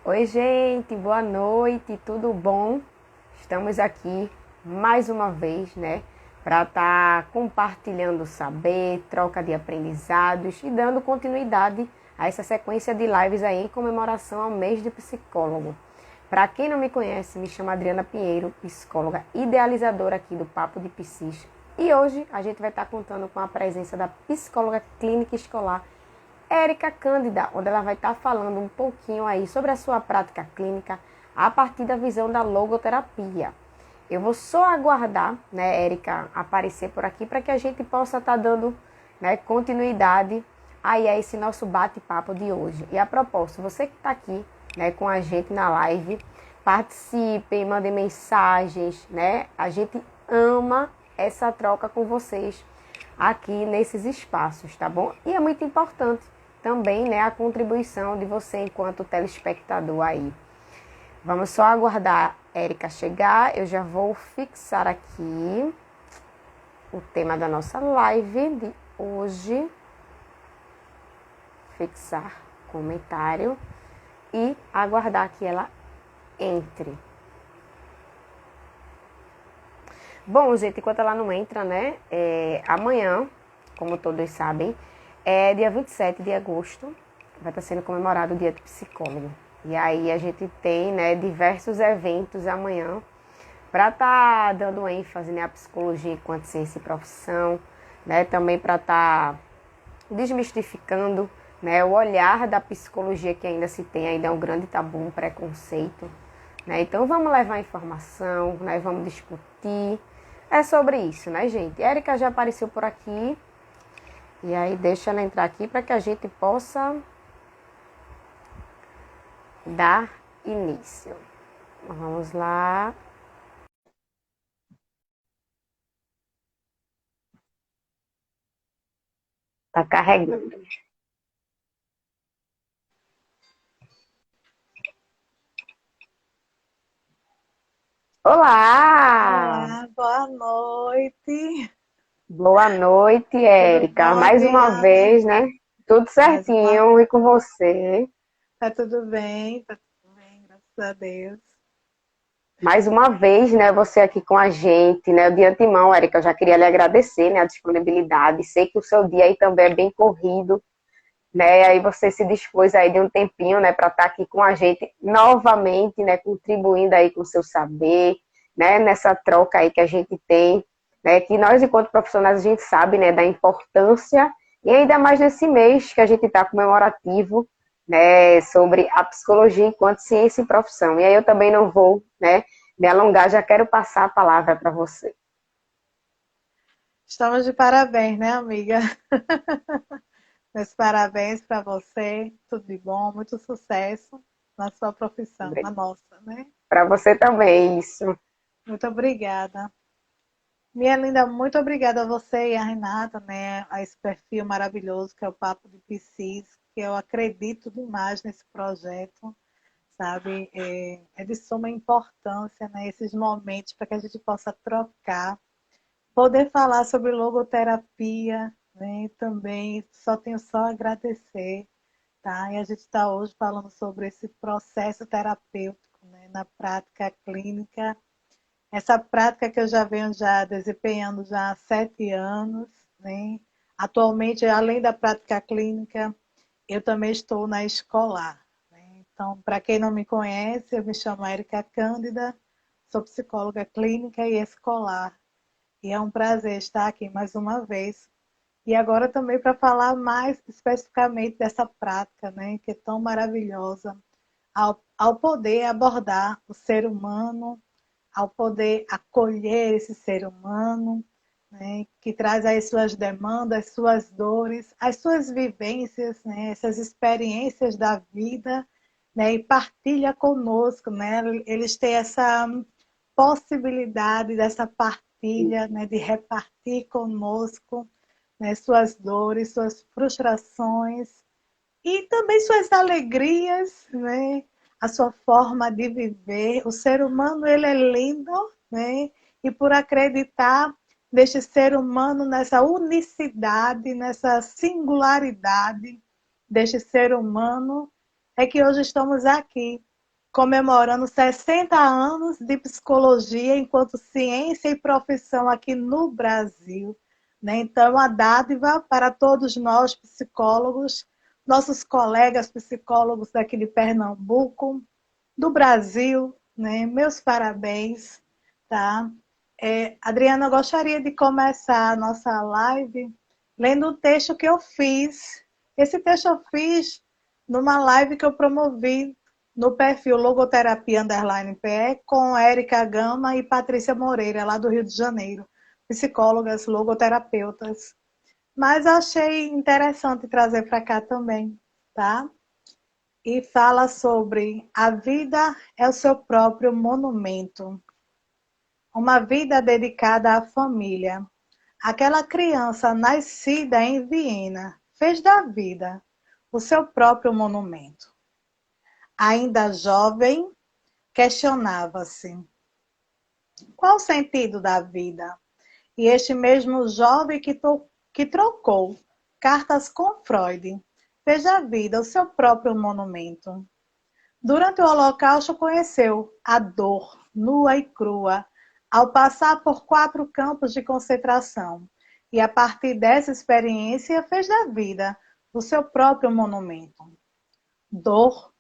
Oi, gente, boa noite, tudo bom? Estamos aqui mais uma vez, né, para estar compartilhando saber, troca de aprendizados e dando continuidade a essa sequência de lives aí em comemoração ao mês de psicólogo. Para quem não me conhece, me chamo Adriana Pinheiro, psicóloga idealizadora aqui do Papo de Psis. E hoje a gente vai estar contando com a presença da psicóloga clínica escolar Érica Cândida, onde ela vai estar falando um pouquinho aí sobre a sua prática clínica a partir da visão da logoterapia. Eu vou só aguardar, né, Érica aparecer por aqui para que a gente possa estar dando, né, continuidade aí a esse nosso bate-papo de hoje. E a propósito, você que está aqui, né, com a gente na live, participem, mandem mensagens, né? A gente ama essa troca com vocês aqui nesses espaços, tá bom? E é muito importante também, né, a contribuição de você enquanto telespectador aí. Vamos só aguardar a Érica chegar. Eu já vou fixar aqui o tema da nossa live de hoje. Fixar comentário e aguardar que ela entre. Bom, gente, enquanto ela não entra, né, amanhã, como todos sabem, é dia 27 de agosto, vai estar sendo comemorado o Dia do Psicólogo. E aí a gente tem, né, diversos eventos amanhã para estar dando ênfase, né, à psicologia enquanto ciência e profissão, né, também para estar desmistificando, né, o olhar da psicologia que ainda se tem, ainda é um grande tabu, um preconceito, né? Então vamos levar informação, né, vamos discutir. É sobre isso, né, gente? Érica já apareceu por aqui. E aí deixa ela entrar aqui para que a gente possa dar início. Vamos lá. Tá carregando. Olá! Olá, boa noite. Boa noite, Tudo Érica. bom, Mais uma Adriana? vez, né? Tudo Mais uma certinho e com vez. você. Tá tudo bem, graças a Deus. Mais uma vez, né, você aqui com a gente, né? De antemão, Érica, eu já queria lhe agradecer, né, a disponibilidade. Sei que o seu dia aí também é bem corrido, né? Aí você se dispôs aí de um tempinho, né, para estar aqui com a gente novamente, né, contribuindo aí com o seu saber, né, nessa troca aí que a gente tem, né, que nós enquanto profissionais a gente sabe, né, da importância e ainda mais nesse mês que a gente está comemorativo, né, sobre a psicologia enquanto ciência e profissão. E aí eu também não vou, né, me alongar, já quero passar a palavra para você. Estamos de parabéns, né, amiga? Meus parabéns para você. Tudo de bom, muito sucesso na sua profissão, na nossa, né? Para você também, isso. Muito obrigada. Minha linda, muito obrigada a você e a Renata, né? A esse perfil maravilhoso que é o Papo de Psis, que eu acredito demais nesse projeto, sabe? É de suma importância, né, esses momentos para que a gente possa trocar, poder falar sobre logoterapia, né? Também só tenho só a agradecer, tá? E a gente está hoje falando sobre esse processo terapêutico, né, na prática clínica. Essa prática que eu já venho já desempenhando já há 7 anos, né? Atualmente, além da prática clínica, eu também estou na escolar, né? Então, para quem não me conhece, eu me chamo Érica Cândida, sou psicóloga clínica e escolar. E é um prazer estar aqui mais uma vez. E agora também para falar mais especificamente dessa prática, né, que é tão maravilhosa, ao poder abordar o ser humano, ao poder acolher esse ser humano, né, que traz as suas demandas, as suas dores, as suas vivências, né, essas experiências da vida, né, e partilha conosco, né, eles têm essa possibilidade dessa partilha, né, de repartir conosco, né, suas dores, suas frustrações e também suas alegrias, né? A sua forma de viver. O ser humano ele é lindo, né? E por acreditar neste ser humano, nessa unicidade, nessa singularidade deste ser humano, é que hoje estamos aqui, comemorando 60 anos de psicologia enquanto ciência e profissão aqui no Brasil, né? Então, é uma dádiva para todos nós psicólogos, nossos colegas psicólogos daqui de Pernambuco, do Brasil, né? Meus parabéns, tá? Adriana, eu gostaria de começar a nossa live lendo um texto que eu fiz. Esse texto eu fiz numa live que eu promovi no perfil Logoterapia Underline PE com Érica Gama e Patrícia Moreira, lá do Rio de Janeiro, psicólogas, logoterapeutas. Mas achei interessante trazer para cá também, tá? E fala sobre a vida é o seu próprio monumento. Uma vida dedicada à família. Aquela criança nascida em Viena fez da vida o seu próprio monumento. Ainda jovem, questionava-se: qual o sentido da vida? E este mesmo jovem que trocou cartas com Freud fez da vida o seu próprio monumento. Durante o Holocausto conheceu a dor nua e crua ao passar por 4 campos de concentração e a partir dessa experiência fez da vida o seu próprio monumento. Dor,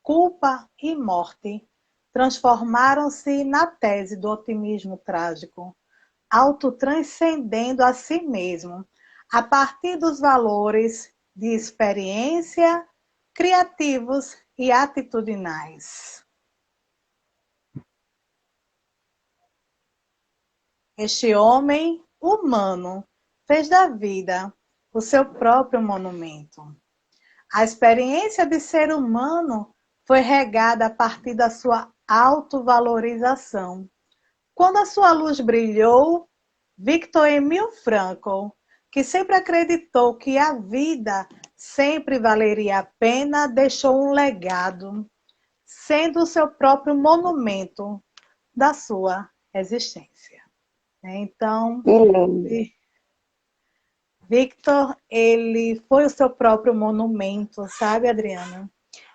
culpa e morte transformaram-se na tese do otimismo trágico, autotranscendendo a si mesmo, a partir dos valores de experiência, criativos e atitudinais. Este homem humano fez da vida o seu próprio monumento. A experiência de ser humano foi regada a partir da sua autovalorização. Quando a sua luz brilhou, Viktor Emil Frankl, que sempre acreditou que a vida sempre valeria a pena, deixou um legado, sendo o seu próprio monumento da sua existência. Então, Que lindo. Viktor, ele foi o seu próprio monumento, sabe, Adriana?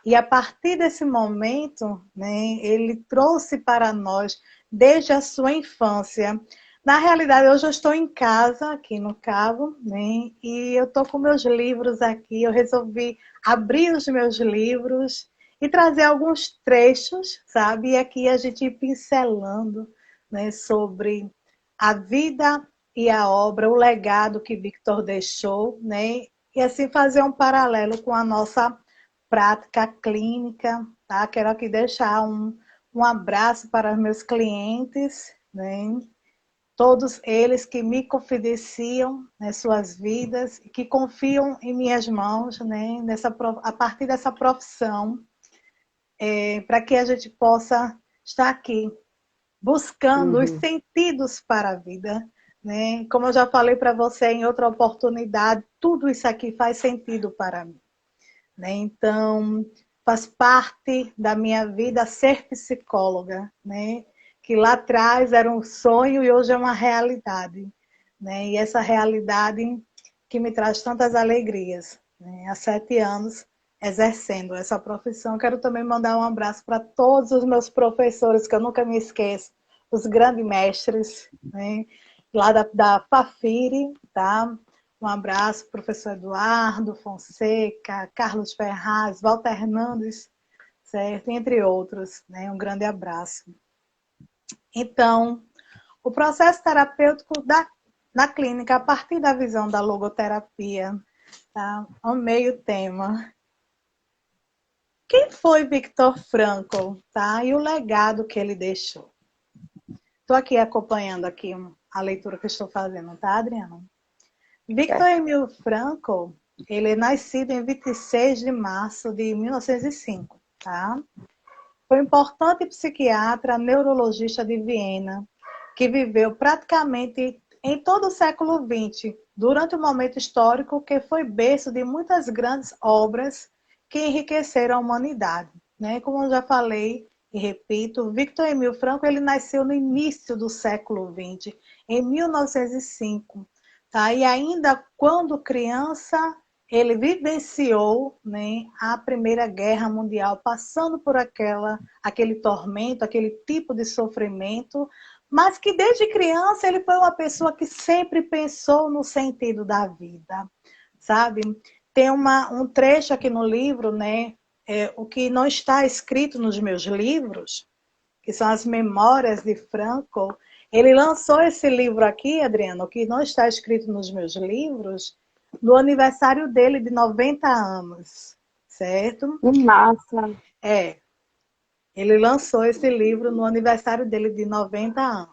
E a partir desse momento, né, ele trouxe para nós, desde a sua infância. Na realidade, hoje eu estou em casa, aqui no Cabo, né, e eu estou com meus livros aqui. Eu resolvi abrir os meus livros e trazer alguns trechos, sabe? E aqui a gente ir pincelando, né, sobre a vida e a obra, o legado que Victor deixou, né? E assim fazer um paralelo com a nossa prática clínica, tá? Quero aqui deixar um abraço para os meus clientes, né? Todos eles que me confidenciam, né, suas vidas, que confiam em minhas mãos, né, a partir dessa profissão, para que a gente possa estar aqui buscando os sentidos para a vida, né? Como eu já falei para você em outra oportunidade, tudo isso aqui faz sentido para mim, né? Então, faz parte da minha vida ser psicóloga, né? Que lá atrás era um sonho e hoje é uma realidade, né? E essa realidade que me traz tantas alegrias, né? Há 7 anos exercendo essa profissão. Quero também mandar um abraço para todos os meus professores, que eu nunca me esqueço, os grandes mestres, né? Lá da Fafiri, tá? Um abraço, professor Eduardo Fonseca, Carlos Ferraz, Walter Hernandes, certo? Entre outros, né? Um grande abraço. Então, o processo terapêutico na clínica, a partir da visão da logoterapia, tá? Amei o tema. Quem foi Viktor Frankl, tá? E o legado que ele deixou. Estou aqui acompanhando aqui a leitura que estou fazendo, tá, Adriana? Viktor Emil Frankl, ele é nascido em 26 de março de 1905, tá? Foi um importante psiquiatra, neurologista de Viena, que viveu praticamente em todo o século XX, durante um momento histórico que foi berço de muitas grandes obras que enriqueceram a humanidade, né? Como eu já falei e repito, Viktor Emil Frankl, ele nasceu no início do século XX, em 1905, tá? E ainda quando criança, ele vivenciou, né, a Primeira Guerra Mundial, passando por aquele tormento, aquele tipo de sofrimento, mas que desde criança ele foi uma pessoa que sempre pensou no sentido da vida, sabe? Tem um trecho aqui no livro, né, o que não está escrito nos meus livros, que são as Memórias de Franco. Ele lançou esse livro aqui, Adriano, que não está escrito nos meus livros, no aniversário dele de 90 anos, certo? Que massa! É, ele lançou esse livro no aniversário dele de 90 anos,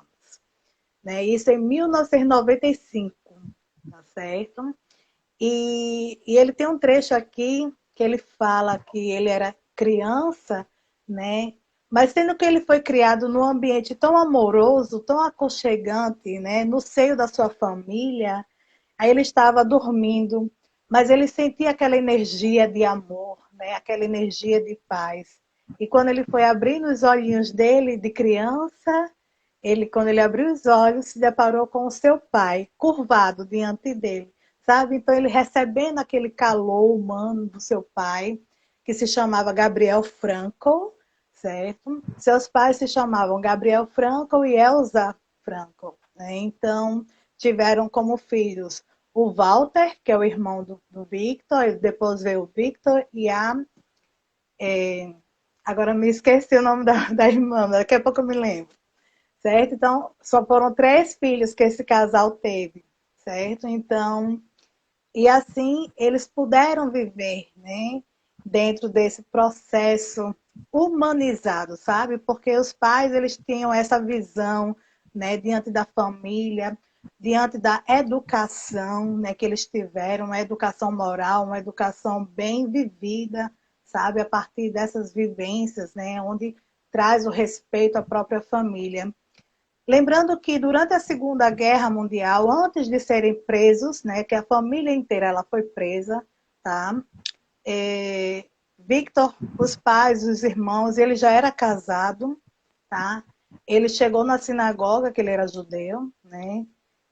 né? Isso em 1995, tá certo? E ele tem um trecho aqui que ele fala que ele era criança, né? Mas sendo que ele foi criado num ambiente tão amoroso, tão aconchegante, né? No seio da sua família, aí ele estava dormindo, mas ele sentia aquela energia de amor, né? Aquela energia de paz. E quando ele foi abrindo os olhinhos dele de criança, quando ele abriu os olhos, se deparou com o seu pai, curvado diante dele, sabe? Então ele recebendo aquele calor humano do seu pai, que se chamava Gabriel Franco, certo? Seus pais se chamavam Gabriel Franco e Elsa Franco, né? Então tiveram como filhos o Walter, que é o irmão do Victor, e depois veio o Victor e agora me esqueci o nome da irmã, daqui a pouco eu me lembro, certo? Então, só foram 3 filhos que esse casal teve, certo? Então, e assim eles puderam viver, né? Dentro desse processo humanizado, sabe? Porque os pais, eles tinham essa visão, né? Diante da família, diante da educação, né? Que eles tiveram, uma educação moral, uma educação bem vivida, sabe? A partir dessas vivências, né? Onde traz o respeito à própria família. Lembrando que durante a Segunda Guerra Mundial, antes de serem presos, né, que a família inteira ela foi presa, tá? Victor, os pais, os irmãos, ele já era casado, tá? Ele chegou na sinagoga, que ele era judeu, né?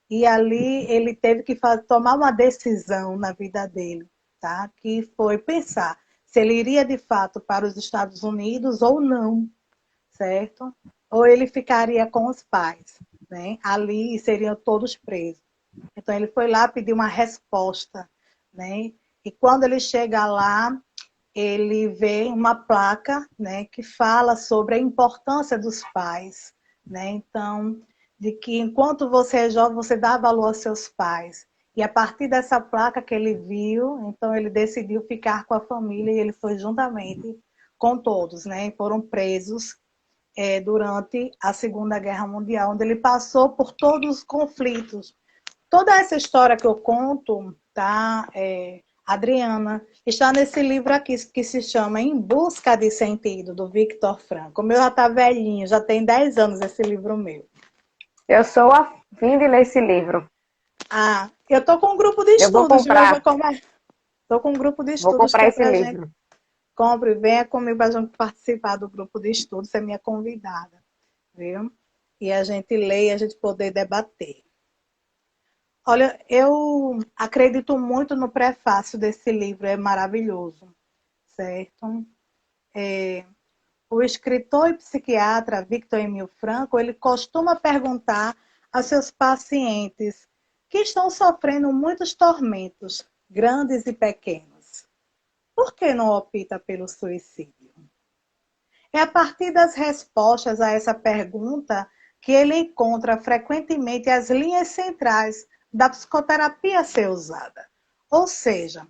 E ali ele teve que tomar uma decisão na vida dele, tá? Que foi pensar se ele iria de fato para os Estados Unidos ou não, certo? Ou ele ficaria com os pais, né? Ali seriam todos presos. Então ele foi lá pedir uma resposta, né? E quando ele chega lá, ele vê uma placa, né, que fala sobre a importância dos pais, né? Então, de que enquanto você é jovem, você dá valor aos seus pais. E a partir dessa placa que ele viu, então ele decidiu ficar com a família e ele foi juntamente com todos, né? Foram presos durante a Segunda Guerra Mundial, onde ele passou por todos os conflitos. Toda essa história que eu conto, tá, Adriana, está nesse livro aqui que se chama Em Busca de Sentido, do Victor Frankl. O meu já está velhinho, já tem 10 anos esse livro meu. Eu sou a fim de ler esse livro. Ah, eu estou com um grupo de Eu vou estudos, viu? comprar. Estou com um grupo de Vou estudos que comprar é esse para a gente. livro. Compre, venha comigo para a gente participar do grupo de estudos, você é minha convidada, viu? E a gente lê e a gente poder debater. Olha, eu acredito muito no prefácio desse livro, é maravilhoso, certo? O escritor e psiquiatra Victor Emil Frankl, ele costuma perguntar a seus pacientes que estão sofrendo muitos tormentos, grandes e pequenos. Por que não opta pelo suicídio? É a partir das respostas a essa pergunta que ele encontra frequentemente as linhas centrais da psicoterapia a ser usada. Ou seja,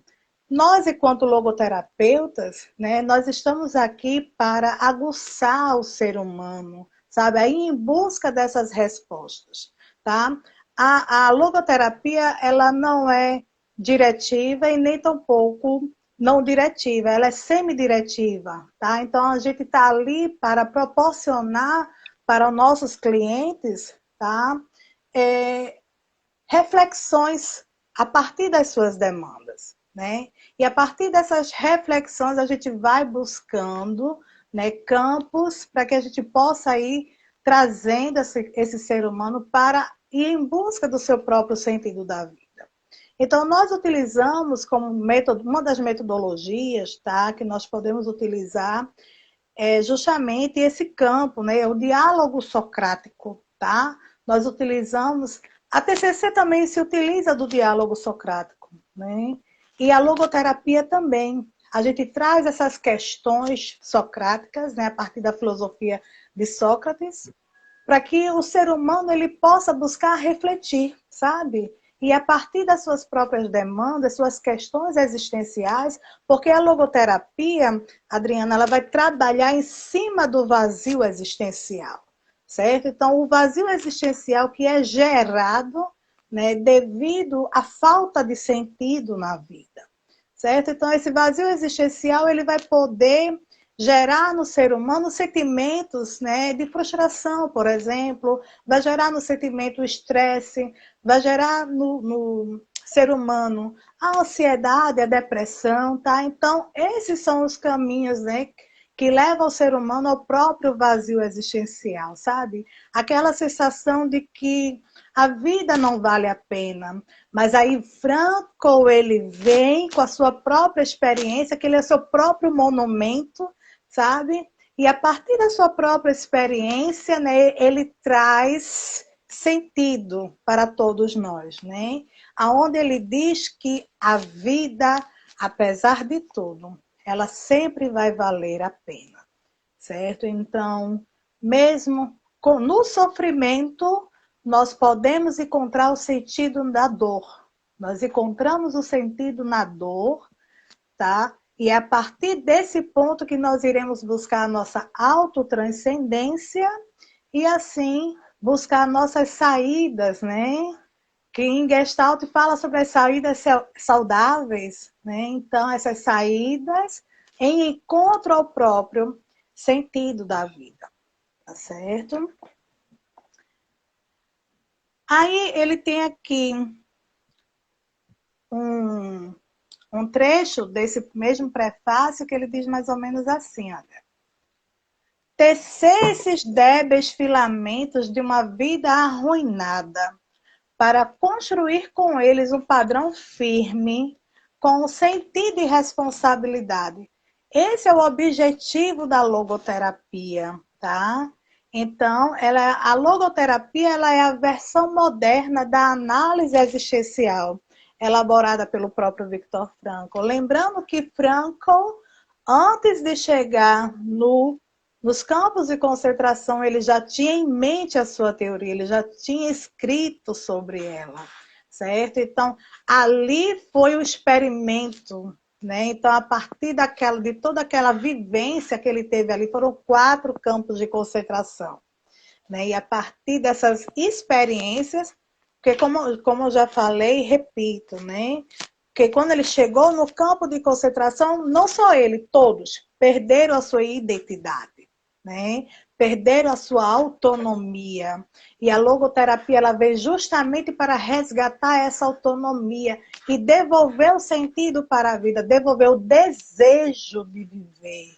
nós, enquanto logoterapeutas, né, nós estamos aqui para aguçar o ser humano, sabe? Aí em busca dessas respostas, tá? A logoterapia, ela não é diretiva e nem tampouco não diretiva, ela é semidiretiva, tá? Então a gente está ali para proporcionar para os nossos clientes, tá? Reflexões a partir das suas demandas, né? E a partir dessas reflexões a gente vai buscando, né, campos para que a gente possa ir trazendo esse ser humano para ir em busca do seu próprio sentido da vida. Então, nós utilizamos como método, uma das metodologias, tá, que nós podemos utilizar é justamente esse campo, né, o diálogo socrático, tá? Nós utilizamos, a TCC também se utiliza do diálogo socrático, né? E a logoterapia também. A gente traz essas questões socráticas, né, a partir da filosofia de Sócrates, para que o ser humano ele possa buscar refletir, sabe? E a partir das suas próprias demandas, suas questões existenciais, porque a logoterapia, Adriana, ela vai trabalhar em cima do vazio existencial, certo? Então, o vazio existencial que é gerado, né, devido à falta de sentido na vida, certo? Então, esse vazio existencial ele vai poder gerar no ser humano sentimentos, né, de frustração, por exemplo, vai gerar no sentimento o estresse, vai gerar no ser humano a ansiedade, a depressão, tá? Então, esses são os caminhos, né, que levam o ser humano ao próprio vazio existencial, sabe? Aquela sensação de que a vida não vale a pena. Mas aí Franco, ele vem com a sua própria experiência, que ele é seu próprio monumento, sabe? E a partir da sua própria experiência, né, ele traz sentido para todos nós, né? Aonde ele diz que a vida, apesar de tudo, ela sempre vai valer a pena, certo? Então, mesmo no sofrimento, nós podemos encontrar o sentido da dor. Nós encontramos o sentido na dor, tá? E é a partir desse ponto que nós iremos buscar a nossa autotranscendência e assim buscar nossas saídas, né? Que em Gestalt fala sobre as saídas saudáveis, né? Então, essas saídas em encontro ao próprio sentido da vida, tá certo? Aí ele tem aqui um, um trecho desse mesmo prefácio que ele diz mais ou menos assim, olha. Tecer esses débeis filamentos de uma vida arruinada para construir com eles um padrão firme, com um sentido e responsabilidade. Esse é o objetivo da logoterapia, tá? Então, a logoterapia ela é a versão moderna da análise existencial, elaborada pelo próprio Viktor Frankl. Lembrando que Frankl, antes de chegar nos campos de concentração, ele já tinha em mente a sua teoria, ele já tinha escrito sobre ela, certo? Então, ali foi o experimento, né? Então, a partir de toda aquela vivência que ele teve ali, foram 4 campos de concentração, né? E a partir dessas experiências, porque como eu já falei, repito, né? Porque quando ele chegou no campo de concentração, não só ele, todos perderam a sua identidade, né? Perderam a sua autonomia. E a logoterapia ela veio justamente para resgatar essa autonomia e devolver o sentido para a vida, devolver o desejo de viver,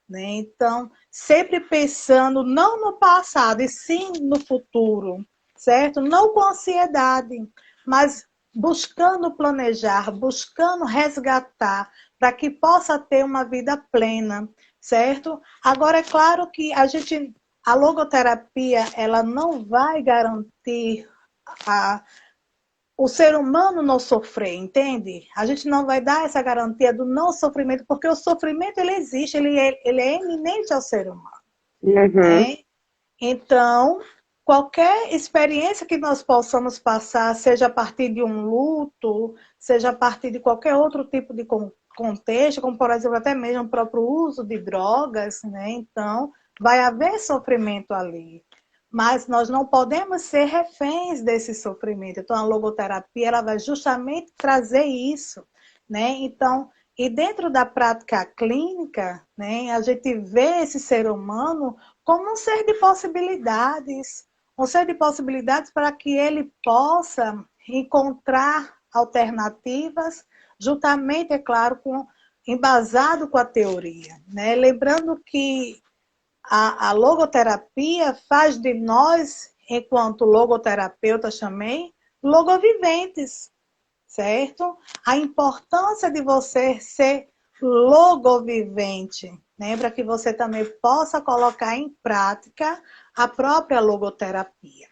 né? Então, sempre pensando não no passado, e sim no futuro, certo? Não com ansiedade, mas buscando planejar, buscando resgatar, para que possa ter uma vida plena, certo? Agora, é claro que a logoterapia, ela não vai garantir o ser humano não sofrer, entende? A gente não vai dar essa garantia do não sofrimento, porque o sofrimento, ele existe, ele é iminente ao ser humano, Uhum. né? Então, qualquer experiência que nós possamos passar, seja a partir de um luto, seja a partir de qualquer outro tipo de contexto, como por exemplo até mesmo o próprio uso de drogas, né? Então, vai haver sofrimento ali. Mas nós não podemos ser reféns desse sofrimento. Então, a logoterapia ela vai justamente trazer isso, né? Então, e dentro da prática clínica, né, a gente vê esse ser humano como um ser de possibilidades para que ele possa encontrar alternativas, juntamente, é claro, embasado com a teoria, né? Lembrando que a logoterapia faz de nós, enquanto logoterapeutas também, logoviventes, certo? A importância de você ser logovivente, né? Para que você também possa colocar em prática a própria logoterapia,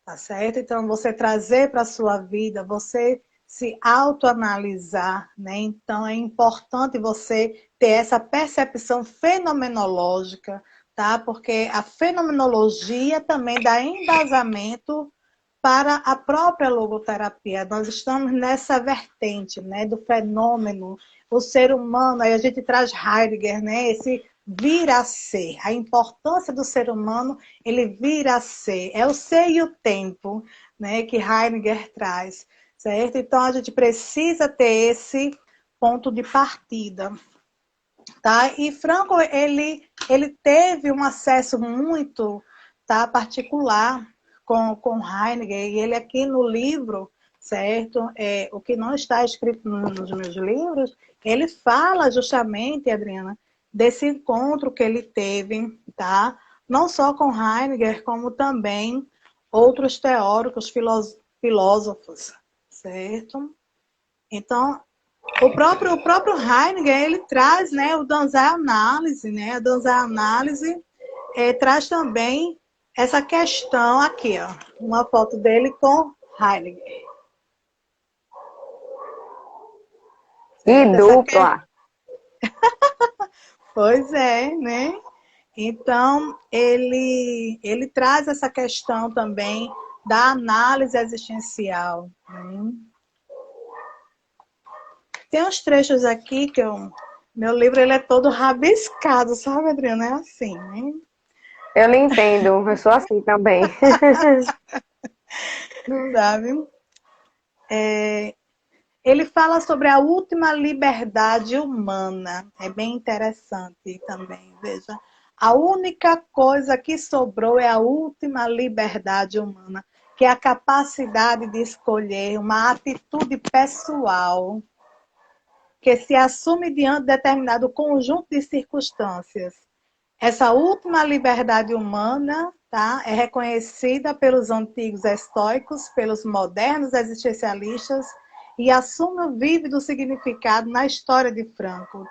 tá certo? Então, você trazer para a sua vida, você se autoanalisar, né? Então, é importante você ter essa percepção fenomenológica, tá? Porque a fenomenologia também dá embasamento para a própria logoterapia. Nós estamos nessa vertente, né, do fenômeno, o ser humano, aí a gente traz Heidegger, né, esse vir a ser, a importância do ser humano, ele vir a ser, é o ser e o tempo, né, que Heidegger traz, certo? Então a gente precisa ter esse ponto de partida, tá? E Franco, ele teve um acesso muito, tá, particular com Heidegger, e ele aqui no livro, certo? O que não está escrito nos meus livros, ele fala justamente, Adriana, desse encontro que ele teve, tá? Não só com Heidegger, como também outros teóricos, filósofos, certo? Então, o próprio Heidegger, ele traz, né, o Danzai-Análise, né? A Danzai-Análise traz também essa questão aqui, ó, uma foto dele com Heidegger. Que Certo? dupla! Pois é, né? Então, ele traz essa questão também da análise existencial. Né? Tem uns trechos aqui que meu livro ele é todo rabiscado, sabe, Adriana? É assim, né? Eu não entendo, eu sou assim também. Sabe? Ele fala sobre a última liberdade humana. É bem interessante também, veja. A única coisa que sobrou é a última liberdade humana, que é a capacidade de escolher uma atitude pessoal que se assume diante de determinado conjunto de circunstâncias. Essa última liberdade humana, tá, é reconhecida pelos antigos estoicos, pelos modernos existencialistas e assume o vívido significado na história de Franco.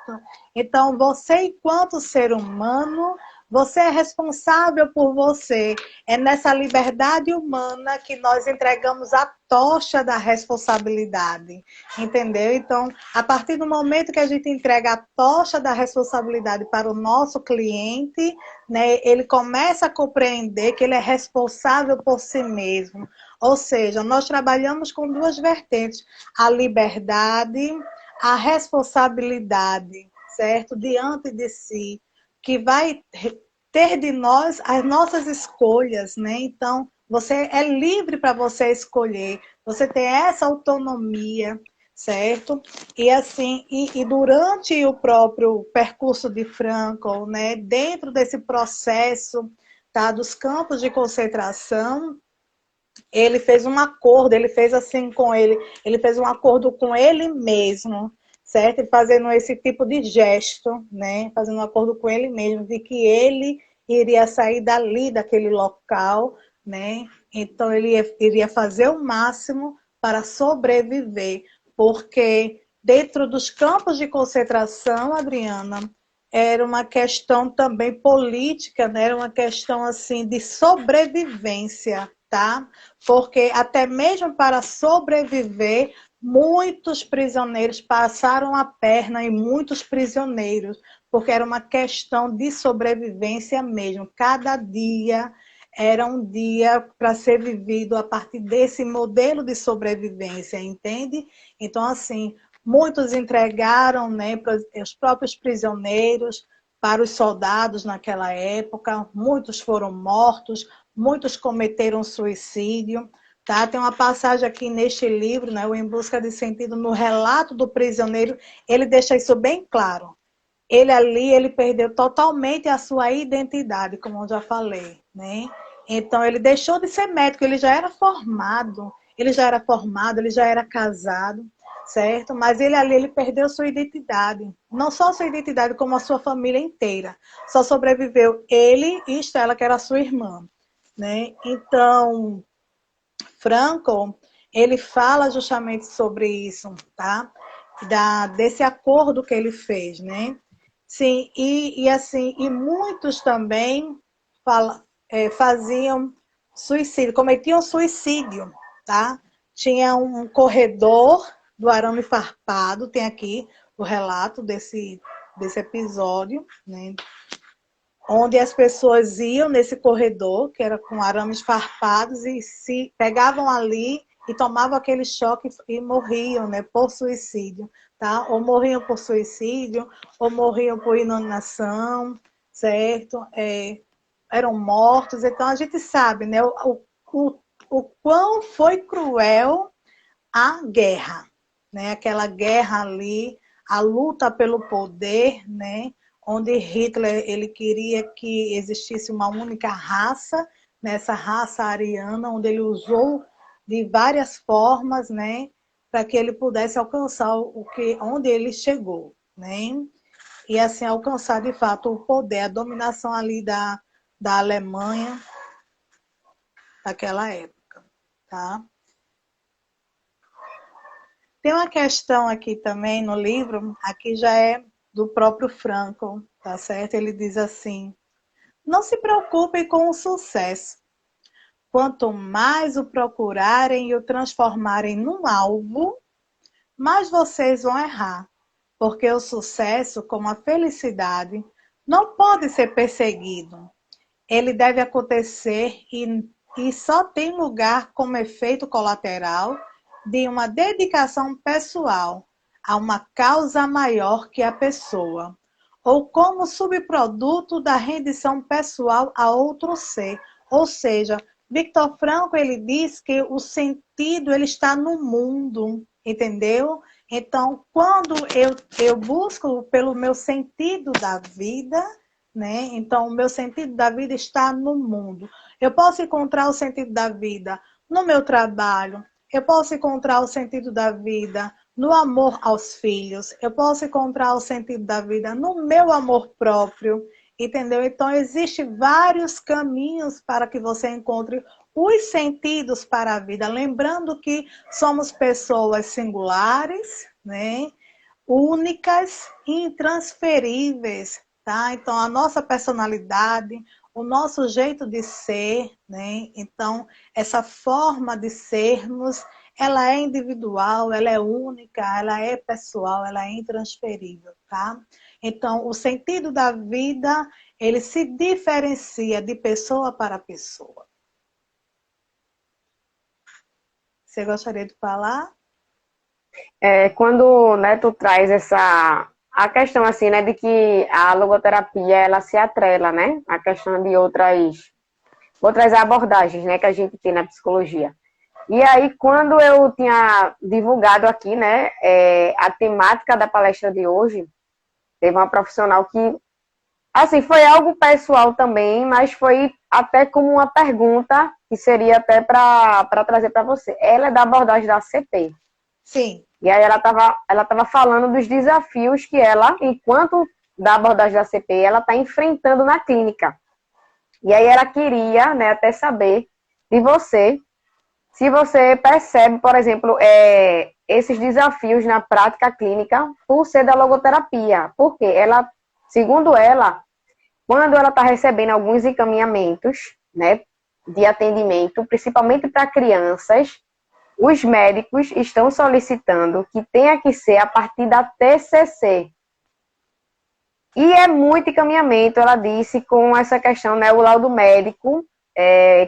Então, você, enquanto ser humano, você é responsável por você. É nessa liberdade humana que nós entregamos a tocha da responsabilidade. Entendeu? Então, a partir do momento que a gente entrega a tocha da responsabilidade para o nosso cliente, né, ele começa a compreender que ele é responsável por si mesmo. Ou seja, nós trabalhamos com duas vertentes: a liberdade, a responsabilidade, certo? Diante de si, que vai ter de nós as nossas escolhas, né? Então, você é livre para você escolher, você tem essa autonomia, certo? E assim, e durante o próprio percurso de Frankl, né, dentro desse processo, tá, dos campos de concentração, ele fez um acordo, ele fez assim com ele fez um acordo com ele mesmo, certo? E fazendo esse tipo de gesto, né? Fazendo um acordo com ele mesmo, de que ele iria sair dali, daquele local, né? Então ele iria fazer o máximo para sobreviver, porque dentro dos campos de concentração, Adriana, era uma questão também política, né? Era uma questão assim de sobrevivência, tá? Porque até mesmo para sobreviver, muitos prisioneiros passaram a perna em muitos prisioneiros, porque era uma questão de sobrevivência mesmo. Cada dia era um dia para ser vivido a partir desse modelo de sobrevivência, entende? Então, assim, muitos entregaram, né, para os próprios prisioneiros, para os soldados naquela época, muitos foram mortos, muitos cometeram suicídio. Tá? Tem uma passagem aqui neste livro, né, o Em Busca de Sentido, no relato do prisioneiro, ele deixa isso bem claro. Ele ali, ele perdeu totalmente a sua identidade, como eu já falei, né? Então, ele deixou de ser médico, ele já era casado, certo? Mas ele ali, ele perdeu sua identidade. Não só sua identidade, como a sua família inteira. Só sobreviveu ele e Estela, que era sua irmã, né? Então, Frankl, ele fala justamente sobre isso, tá? Desse acordo que ele fez, né? Sim, assim, e muitos também faziam suicídio, cometiam suicídio, tá? Tinha um corredor do arame farpado, tem aqui o relato desse episódio, né? Onde as pessoas iam nesse corredor, que era com arames farpados, e se pegavam ali e tomavam aquele choque e morriam, né, por suicídio, tá? Ou morriam por suicídio, ou morriam por inanição, certo? Eram mortos. Então a gente sabe, né, o quão foi cruel a guerra, né? Aquela guerra ali, a luta pelo poder, né? Onde Hitler ele queria que existisse uma única raça, nessa raça ariana, onde ele usou de várias formas, né? Para que ele pudesse alcançar onde ele chegou, né? E assim alcançar de fato o poder, a dominação ali da Alemanha naquela época, tá? Tem uma questão aqui também no livro, aqui já é do próprio Frankl, tá certo? Ele diz assim: não se preocupem com o sucesso. Quanto mais o procurarem e o transformarem num alvo, mais vocês vão errar. Porque o sucesso, como a felicidade, não pode ser perseguido. Ele deve acontecer e só tem lugar como efeito colateral de uma dedicação pessoal a uma causa maior que a pessoa, ou como subproduto da rendição pessoal a outro ser. Ou seja, Viktor Frankl ele diz que o sentido ele está no mundo, entendeu? Então, quando eu busco pelo meu sentido da vida, né? Então, o meu sentido da vida está no mundo. Eu posso encontrar o sentido da vida no meu trabalho, eu posso encontrar o sentido da vida no amor aos filhos, eu posso encontrar o sentido da vida no meu amor próprio, entendeu? Então, existem vários caminhos para que você encontre os sentidos para a vida. Lembrando que somos pessoas singulares, né? Únicas e intransferíveis, tá? Então, a nossa personalidade, o nosso jeito de ser, né? Então, essa forma de sermos, ela é individual, ela é única, ela é pessoal, ela é intransferível, tá? Então, o sentido da vida, ele se diferencia de pessoa para pessoa. Você gostaria de falar? Quando, né, tu traz a questão assim, né, de que a logoterapia ela se atrela, né, a questão de outras abordagens, né, que a gente tem na psicologia. E aí, quando eu tinha divulgado aqui, né, a temática da palestra de hoje, teve uma profissional que, assim, foi algo pessoal também, mas foi até como uma pergunta que seria até para trazer para você. Ela é da abordagem da CP. Sim. E aí ela tava falando dos desafios que ela, enquanto da abordagem da CP, ela está enfrentando na clínica. E aí ela queria, né, até saber de você, se você percebe, por exemplo, esses desafios na prática clínica por ser da logoterapia. Porque ela, segundo ela, quando ela está recebendo alguns encaminhamentos, né, de atendimento, principalmente para crianças, os médicos estão solicitando que tenha que ser a partir da TCC. E é muito encaminhamento, ela disse, com essa questão, né, o laudo médico,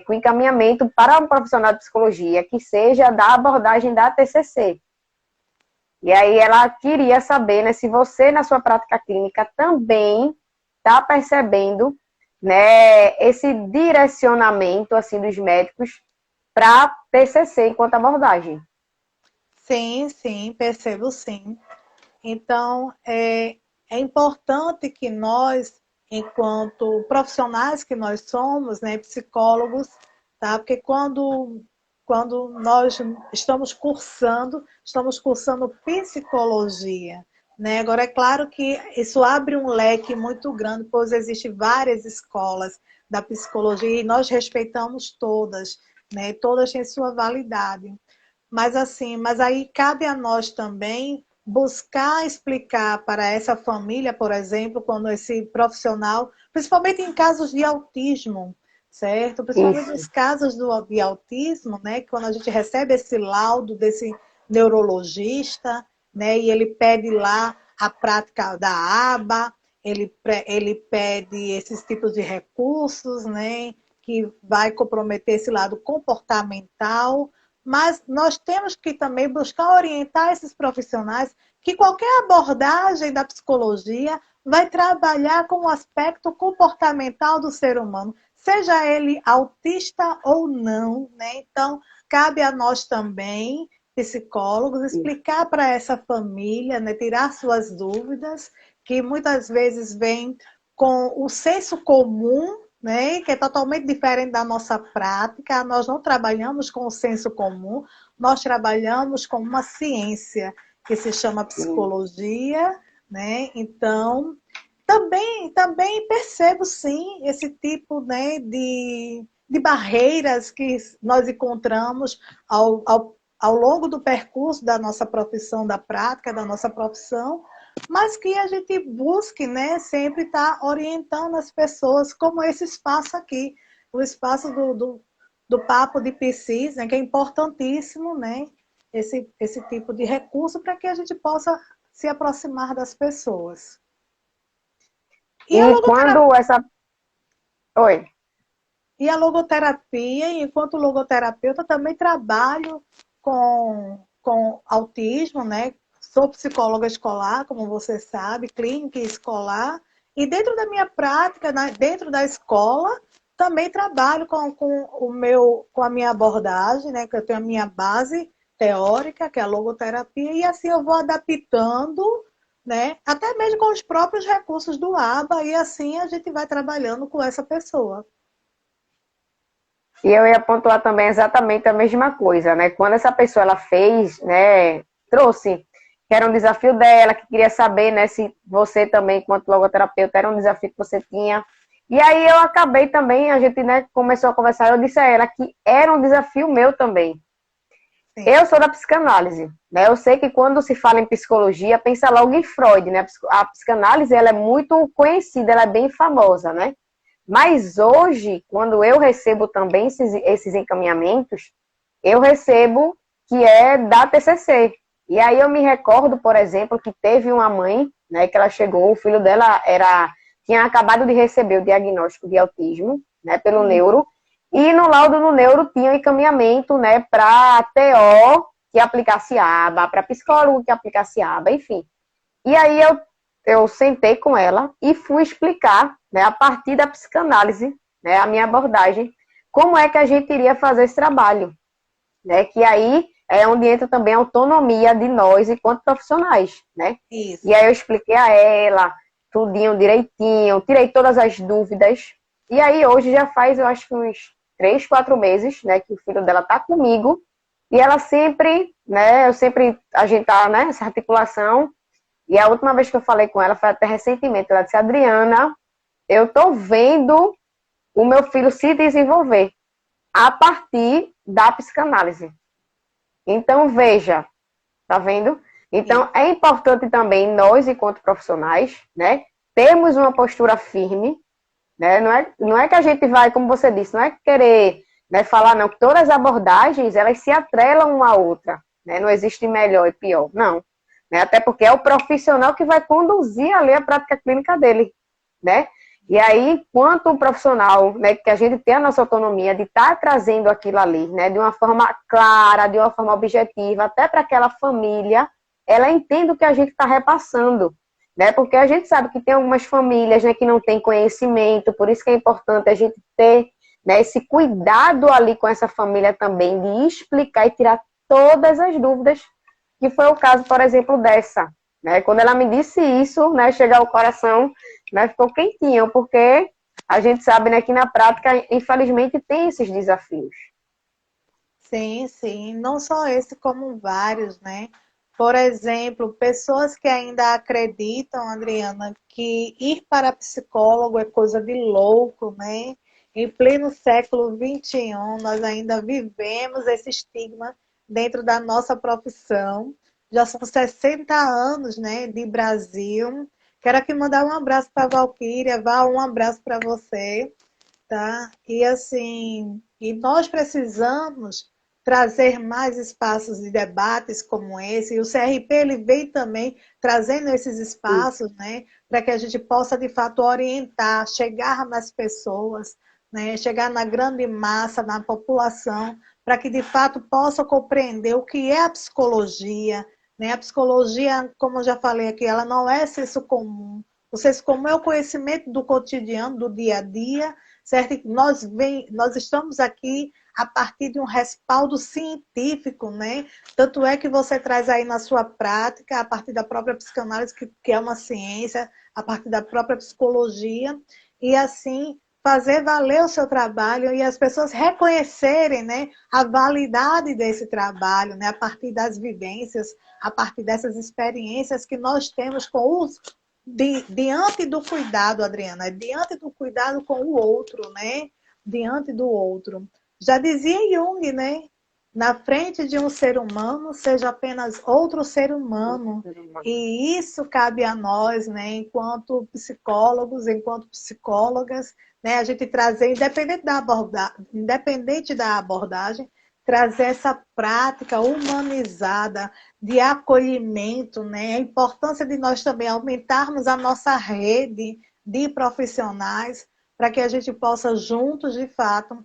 com encaminhamento para um profissional de psicologia que seja da abordagem da TCC. E aí ela queria saber, né, se você, na sua prática clínica, também está percebendo, né, esse direcionamento assim, dos médicos para TCC enquanto abordagem. Sim, percebo sim. Então, é importante que nós, enquanto profissionais que nós somos, né, psicólogos, tá? Porque quando nós estamos cursando psicologia, né? Agora, é claro que isso abre um leque muito grande, pois existem várias escolas da psicologia e nós respeitamos todas, né? Todas têm sua validade. Mas assim, mas aí cabe a nós também buscar explicar para essa família, por exemplo, quando esse profissional, principalmente em casos de autismo, certo? Principalmente Isso. nos casos de autismo, né? Quando a gente recebe esse laudo desse neurologista, né? E ele pede lá a prática da aba, ele pede esses tipos de recursos, né? Que vai comprometer esse lado comportamental, mas nós temos que também buscar orientar esses profissionais que qualquer abordagem da psicologia vai trabalhar com o aspecto comportamental do ser humano, seja ele autista ou não, né? Então, cabe a nós também, psicólogos, explicar para essa família, né, tirar suas dúvidas, que muitas vezes vem com o senso comum, né, que é totalmente diferente da nossa prática. Nós não trabalhamos com o senso comum, nós trabalhamos com uma ciência que se chama psicologia, né? Então, também percebo sim esse tipo, né, de barreiras que nós encontramos ao longo do percurso da nossa profissão, da prática da nossa profissão, mas que a gente busque, né, sempre estar orientando as pessoas, como esse espaço aqui, o espaço do Papo de Psis, né, que é importantíssimo, né, esse tipo de recurso para que a gente possa se aproximar das pessoas. E a E logoterapia, quando essa. Oi. e a logoterapia, enquanto logoterapeuta, também trabalho com autismo, né? Sou psicóloga escolar, como você sabe, clínica escolar. E dentro da minha prática, dentro da escola, também trabalho com a minha abordagem, né? Que eu tenho a minha base teórica, que é a logoterapia, e assim eu vou adaptando, né? Até mesmo com os próprios recursos do ABA, e assim a gente vai trabalhando com essa pessoa. E eu ia pontuar também exatamente a mesma coisa, né? Quando essa pessoa ela fez, né, trouxe, que era um desafio dela, que queria saber, né, se você também, enquanto logoterapeuta, era um desafio que você tinha. E aí eu acabei também, a gente, né, começou a conversar, eu disse a ela que era um desafio meu também. Sim. Eu sou da psicanálise, né? Eu sei que quando se fala em psicologia, pensa logo em Freud, né? A psicanálise, ela é muito conhecida, ela é bem famosa, né? Mas hoje, quando eu recebo também esses encaminhamentos, eu recebo que é da TCC. E aí eu me recordo, por exemplo, que teve uma mãe, né, que ela chegou, o filho dela tinha acabado de receber o diagnóstico de autismo, né, pelo neuro, e no laudo no neuro tinha um encaminhamento, né, para TO que aplicasse aba, para psicólogo que aplicasse aba, enfim. E aí eu sentei com ela e fui explicar, né, a partir da psicanálise, né, a minha abordagem, como é que a gente iria fazer esse trabalho, né, que aí é onde entra também a autonomia de nós enquanto profissionais, né. E Isso. aí eu expliquei a ela tudinho direitinho, tirei todas as dúvidas. E aí hoje já faz, eu acho que uns 3, 4 meses, né, que o filho dela tá comigo. E ela sempre, né, a gente tá, né, essa articulação. E a última vez que eu falei com ela foi até recentemente. Ela disse, Adriana, eu tô vendo o meu filho se desenvolver a partir da psicanálise. Então, veja, tá vendo? Então, é importante também nós, enquanto profissionais, né, termos uma postura firme, né? Não é que a gente vai, como você disse, não é querer, né, falar, não, que todas as abordagens, elas se atrelam uma à outra, né? Não existe melhor e pior, não. Né? Até porque é o profissional que vai conduzir ali a prática clínica dele, né? E aí, enquanto um profissional, né, que a gente tem a nossa autonomia de estar trazendo aquilo ali, né, de uma forma clara, de uma forma objetiva, até para aquela família, ela entende o que a gente está repassando, né? Porque a gente sabe que tem algumas famílias, né, que não têm conhecimento, por isso que é importante a gente ter, né, esse cuidado ali com essa família também, de explicar e tirar todas as dúvidas, que foi o caso, por exemplo, dessa, né? Quando ela me disse isso, né, chegar ao coração, né, ficou quentinho, porque a gente sabe, né, que na prática, infelizmente, tem esses desafios. Sim, sim, não só esse, como vários, né? Por exemplo, pessoas que ainda acreditam, Adriana, que ir para psicólogo é coisa de louco, né? Em pleno século XXI, nós ainda vivemos esse estigma dentro da nossa profissão. Já são 60 anos, né, de Brasil. Quero aqui mandar um abraço para a Valquíria. Val, um abraço para você, tá? E assim, e nós precisamos trazer mais espaços de debates como esse. E o CRP ele vem também trazendo esses espaços, né, para que a gente possa de fato orientar, chegar nas pessoas, né, chegar na grande massa, na população, para que de fato possa compreender o que é a psicologia, né? A psicologia, como eu já falei aqui, ela não é senso comum. O senso comum é o conhecimento do cotidiano, do dia a dia, certo? E nós estamos aqui a partir de um respaldo científico, né? Tanto é que você traz aí na sua prática, a partir da própria psicanálise, que é uma ciência, a partir da própria psicologia, e assim fazer valer o seu trabalho e as pessoas reconhecerem, né, a validade desse trabalho, né, a partir das vivências, a partir dessas experiências que nós temos com os diante do cuidado, Adriana, diante do cuidado com o outro, né? Diante do outro. Já dizia Jung, né? Na frente de um ser humano, seja apenas outro ser humano. E isso cabe a nós, né? Enquanto psicólogos, enquanto psicólogas, né? A gente trazer, independente da abordagem, trazer essa prática humanizada de acolhimento, né? A importância de nós também aumentarmos a nossa rede de profissionais para que a gente possa juntos, de fato,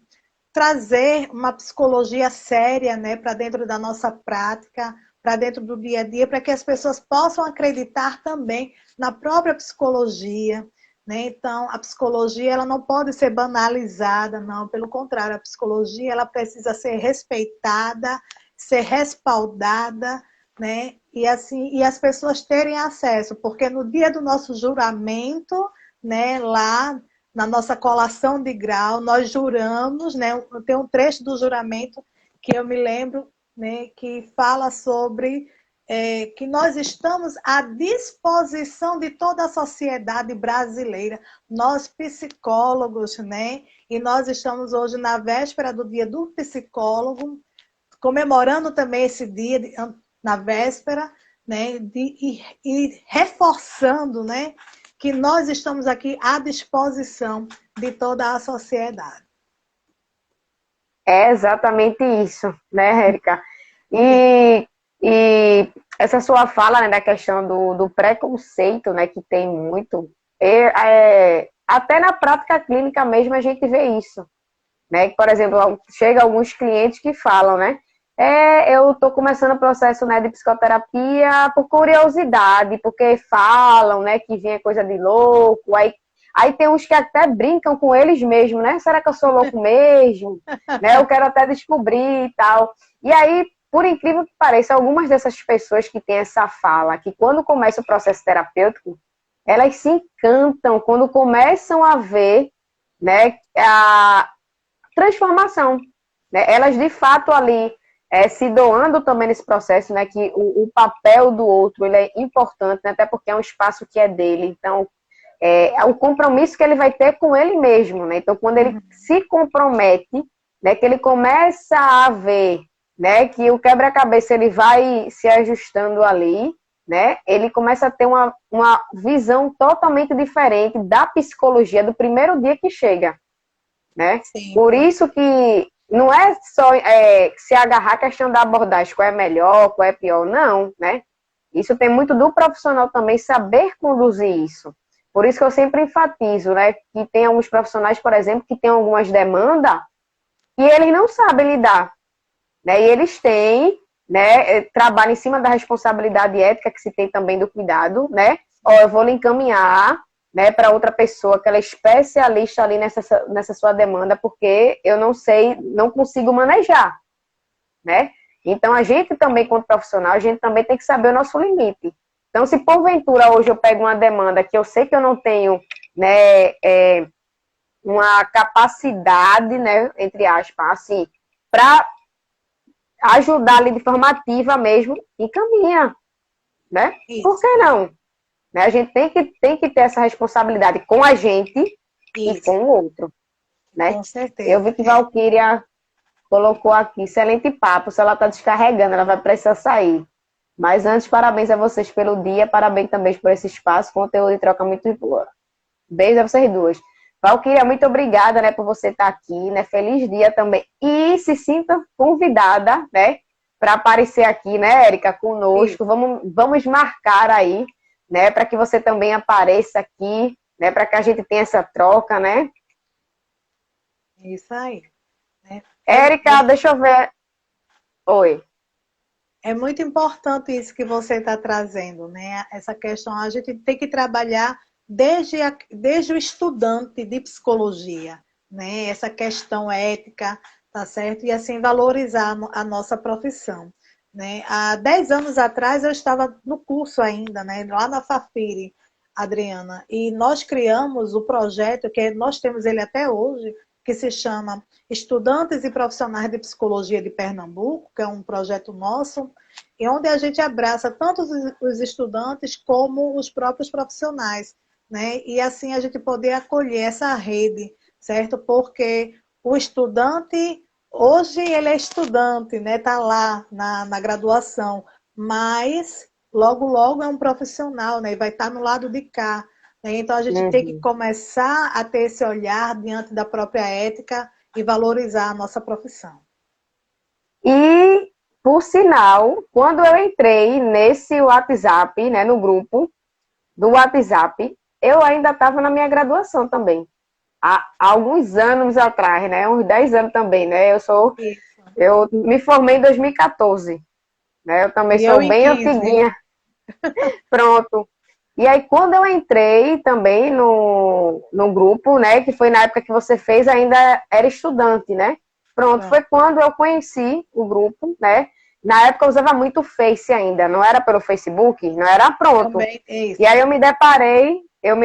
trazer uma psicologia séria, né, para dentro da nossa prática, para dentro do dia a dia, para que as pessoas possam acreditar também na própria psicologia, né? Então, a psicologia ela não pode ser banalizada, não, pelo contrário, a psicologia ela precisa ser respeitada, ser respaldada, né? E assim, e as pessoas terem acesso, porque no dia do nosso juramento, né, lá na nossa colação de grau, nós juramos, né? Tem um trecho do juramento que eu me lembro, né, que fala sobre que nós estamos à disposição de toda a sociedade brasileira, nós psicólogos, né? E nós estamos hoje na véspera do dia do psicólogo, comemorando também esse dia na véspera, né? E reforçando, né? Que nós estamos aqui à disposição de toda a sociedade. É exatamente isso, né, Érica? E essa sua fala, né, da questão do preconceito, né, que tem muito, até na prática clínica mesmo a gente vê isso, né? Por exemplo, chega alguns clientes que falam, né? Eu estou começando o processo, né, de psicoterapia por curiosidade, porque falam, né, que vinha coisa de louco, aí tem uns que até brincam com eles mesmos, né? Será que eu sou louco mesmo? Né? Eu quero até descobrir e tal. E aí, por incrível que pareça, algumas dessas pessoas que têm essa fala, que quando começa o processo terapêutico, elas se encantam quando começam a ver, né, a transformação, né? Elas de fato ali se doando também nesse processo, né? Que o papel do outro ele é importante, né? Até porque é um espaço que é dele. Então, é o compromisso que ele vai ter com ele mesmo, né? Então, quando ele se compromete, né? Que ele começa a ver, né? Que o quebra-cabeça ele vai se ajustando ali, né? Ele começa a ter uma visão totalmente diferente da psicologia do primeiro dia que chega, né? Sim. Por isso que não é só se agarrar a questão da abordagem, qual é melhor, qual é pior, não, né? Isso tem muito do profissional também saber conduzir isso. Por isso que eu sempre enfatizo, né? Que tem alguns profissionais, por exemplo, que têm algumas demandas e eles não sabem lidar, né? E eles têm, né? Trabalham em cima da responsabilidade ética que se tem também do cuidado, né? Eu vou lhe encaminhar, né, para outra pessoa que ela é especialista ali nessa sua demanda, porque eu não sei, não consigo manejar, né? Então, a gente também, como profissional, a gente também tem que saber o nosso limite. Então, se porventura hoje eu pego uma demanda que eu sei que eu não tenho, né, uma capacidade, né, entre aspas, assim, para ajudar ali de forma ativa mesmo, encaminha, né? Isso. Por que não? Né? A gente tem que ter essa responsabilidade com a gente e com o outro. Né? Com certeza. Eu vi que Valquíria colocou aqui, excelente papo, se ela está descarregando, ela vai precisar sair. Mas antes, parabéns a vocês pelo dia, parabéns também por esse espaço, conteúdo e troca muito boa. Beijo a vocês duas. Valquíria, muito obrigada, né, por você estar aqui, né? Feliz dia também. E se sinta convidada, né, para aparecer aqui, né, Érica, conosco. Vamos marcar aí, né, para que você também apareça aqui, né, para que a gente tenha essa troca, né? Isso aí. Né? Érica, deixa eu ver. Oi. É muito importante isso que você está trazendo, né? Essa questão, a gente tem que trabalhar desde o estudante de psicologia, né? Essa questão ética, tá certo? E assim valorizar a nossa profissão, né? Há 10 anos atrás eu estava no curso ainda, né? Lá na Fafiri, Adriana, e nós criamos o projeto, que nós temos ele até hoje, que se chama Estudantes e Profissionais de Psicologia de Pernambuco, que é um projeto nosso, e onde a gente abraça tanto os estudantes como os próprios profissionais, né? E assim a gente poder acolher essa rede, certo? Porque o estudante, hoje ele é estudante, né? Está lá na graduação, mas logo é um profissional, né? E vai estar no lado de cá. Né? Então a gente tem que começar a ter esse olhar diante da própria ética e valorizar a nossa profissão. E, por sinal, quando eu entrei nesse WhatsApp, né, no grupo do WhatsApp, eu ainda estava na minha graduação também. Há alguns anos atrás, né, uns 10 anos também, né, eu me formei em 2014, né, eu também E eu sou em bem 15. antiguinha. Pronto. E aí, quando eu entrei também no grupo, né, que foi na época que você fez, ainda era estudante, né? Pronto, foi quando eu conheci o grupo, né? Na época eu usava muito o Face ainda, não era pelo Facebook, não era pronto. Também é isso. E aí eu me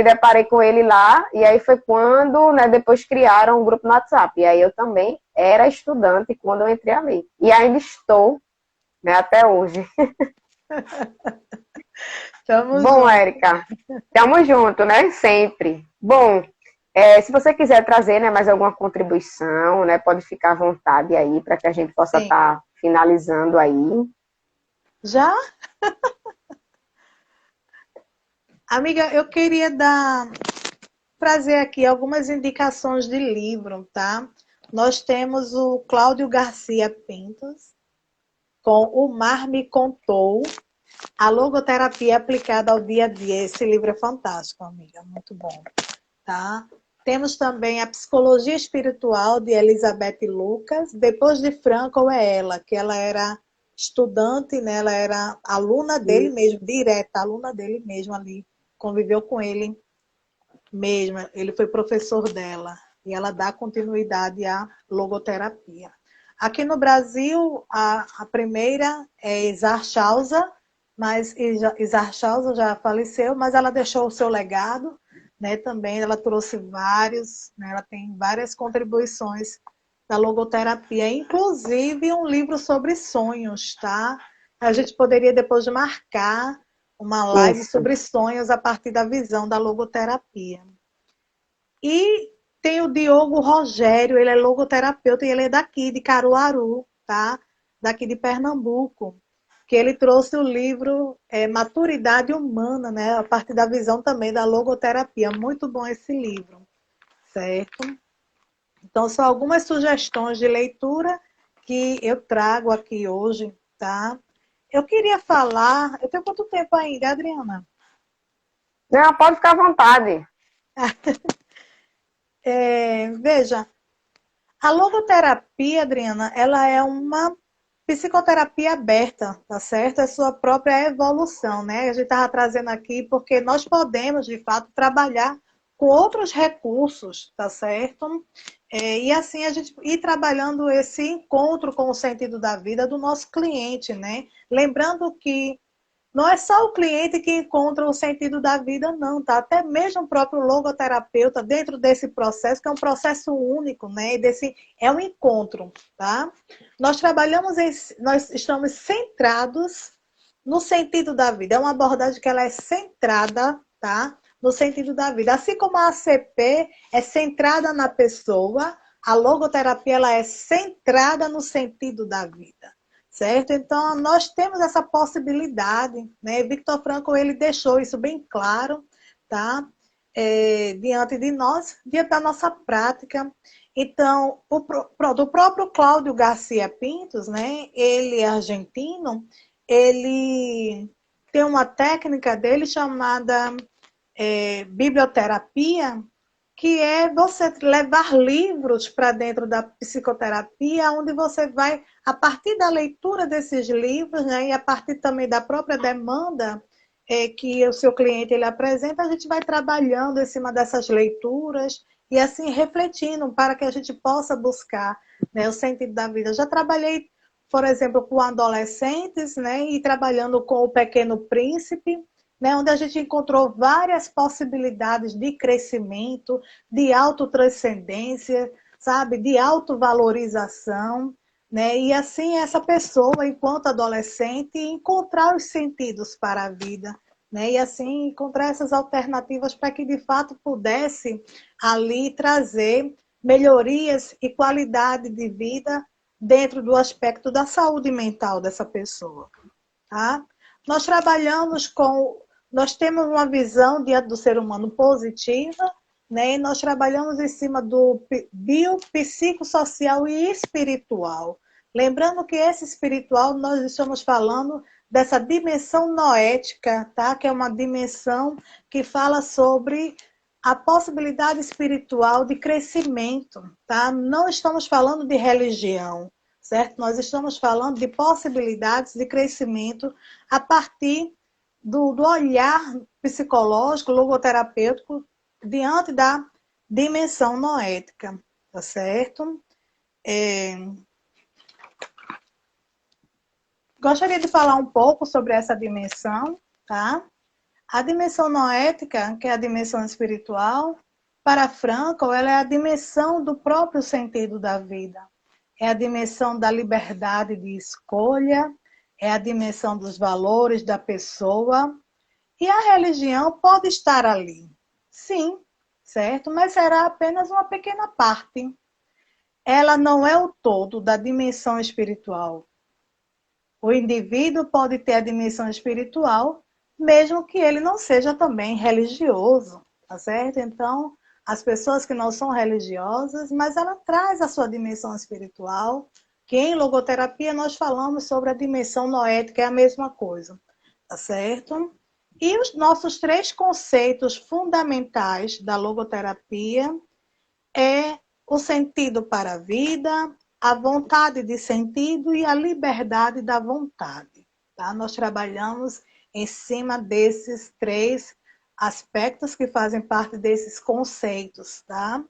deparei com ele lá, e aí foi quando, né, depois criaram um grupo no WhatsApp. E aí eu também era estudante quando eu entrei ali. E ainda estou, né, até hoje. Tamo Bom, junto. Érica, tamo junto, né? Sempre. Bom, se você quiser trazer, né, mais alguma contribuição, né, pode ficar à vontade aí para que a gente possa Sim. estar finalizando aí. Já? Amiga, eu queria trazer aqui algumas indicações de livro, tá? Nós temos o Cláudio Garcia Pintos, com O Mar Me Contou, a logoterapia aplicada ao dia a dia. Esse livro é fantástico, amiga, muito bom, tá? Temos também a Psicologia Espiritual, de Elizabeth Lucas. Depois de Frankl é ela, que ela era estudante, né? Ela era aluna dele mesmo, direta, aluna dele mesmo ali. Conviveu com ele mesmo, ele foi professor dela. E ela dá continuidade à logoterapia. Aqui no Brasil, a primeira é Isar Schauser, mas Isar Schauser já faleceu, mas ela deixou o seu legado, né? Também ela trouxe vários, né? Ela tem várias contribuições da logoterapia, inclusive um livro sobre sonhos, tá? A gente poderia depois marcar uma live Isso. sobre sonhos a partir da visão da logoterapia. E tem o Diogo Rogério, ele é logoterapeuta e ele é daqui, de Caruaru, tá? Daqui de Pernambuco. Que ele trouxe o livro Maturidade Humana, né? A partir da visão também da logoterapia. Muito bom esse livro, certo? Então, são algumas sugestões de leitura que eu trago aqui hoje, tá? Eu queria falar... Eu tenho quanto tempo ainda, Adriana? Não, pode ficar à vontade. Veja, a logoterapia, Adriana, ela é uma psicoterapia aberta, tá certo? É sua própria evolução, né? A gente estava trazendo aqui porque nós podemos, de fato, trabalhar com outros recursos, tá certo? E assim a gente ir trabalhando esse encontro com o sentido da vida do nosso cliente, né? Lembrando que não é só o cliente que encontra o sentido da vida, não, tá? Até mesmo o próprio logoterapeuta, dentro desse processo, que é um processo único, né? É um encontro, tá? Nós estamos centrados no sentido da vida. É uma abordagem que ela é centrada, tá? No sentido da vida. Assim como a ACP é centrada na pessoa, a logoterapia ela é centrada no sentido da vida, certo? Então, nós temos essa possibilidade, né? Viktor Frankl, ele deixou isso bem claro, tá? Diante de nós, diante da nossa prática. Então, o próprio Cláudio Garcia Pintos, né? Ele é argentino, ele tem uma técnica dele chamada biblioterapia, que é você levar livros para dentro da psicoterapia, onde você vai, a partir da leitura desses livros, né, e a partir também da própria demanda que o seu cliente ele apresenta, a gente vai trabalhando em cima dessas leituras e assim refletindo para que a gente possa buscar, né, o sentido da vida. Eu já trabalhei, por exemplo, com adolescentes, né, e trabalhando com o Pequeno Príncipe, né, onde a gente encontrou várias possibilidades de crescimento, de autotranscendência, sabe, de autovalorização, né? E assim essa pessoa, enquanto adolescente, encontrar os sentidos para a vida, né? E assim encontrar essas alternativas para que de fato pudesse ali trazer melhorias e qualidade de vida dentro do aspecto da saúde mental dessa pessoa, tá? Nós trabalhamos com, nós temos uma visão diante do ser humano positiva, né? E nós trabalhamos em cima do biopsicossocial e espiritual. Lembrando que esse espiritual, nós estamos falando dessa dimensão noética, tá? Que é uma dimensão que fala sobre a possibilidade espiritual de crescimento, tá? Não estamos falando de religião, certo? Nós estamos falando de possibilidades de crescimento a partir do olhar psicológico, logoterapêutico, diante da dimensão noética, tá certo? Gostaria de falar um pouco sobre essa dimensão, tá? A dimensão noética, que é a dimensão espiritual, para Frankl, ela é a dimensão do próprio sentido da vida. É a dimensão da liberdade de escolha, é a dimensão dos valores da pessoa. E a religião pode estar ali, sim, certo? Mas será apenas uma pequena parte. Ela não é o todo da dimensão espiritual. O indivíduo pode ter a dimensão espiritual, mesmo que ele não seja também religioso, tá certo? Então, as pessoas que não são religiosas, mas ela traz a sua dimensão espiritual, que em logoterapia nós falamos sobre a dimensão noética, é a mesma coisa, tá certo? E os nossos três conceitos fundamentais da logoterapia é o sentido para a vida, a vontade de sentido e a liberdade da vontade. Tá? Nós trabalhamos em cima desses três aspectos que fazem parte desses conceitos. Tá?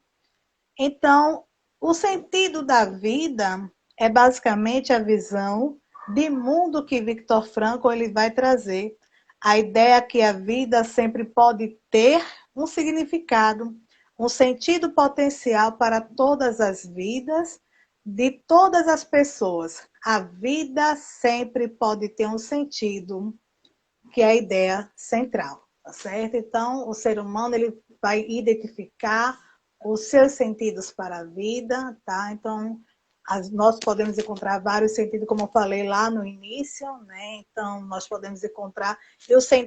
Então, o sentido da vida é basicamente a visão de mundo que Viktor Frankl ele vai trazer. A ideia que a vida sempre pode ter um significado, um sentido potencial para todas as vidas, de todas as pessoas. A vida sempre pode ter um sentido, que é a ideia central, tá certo? Então, o ser humano ele vai identificar os seus sentidos para a vida, tá? Então, nós podemos encontrar vários sentidos, como eu falei lá no início, né? Então, nós podemos encontrar,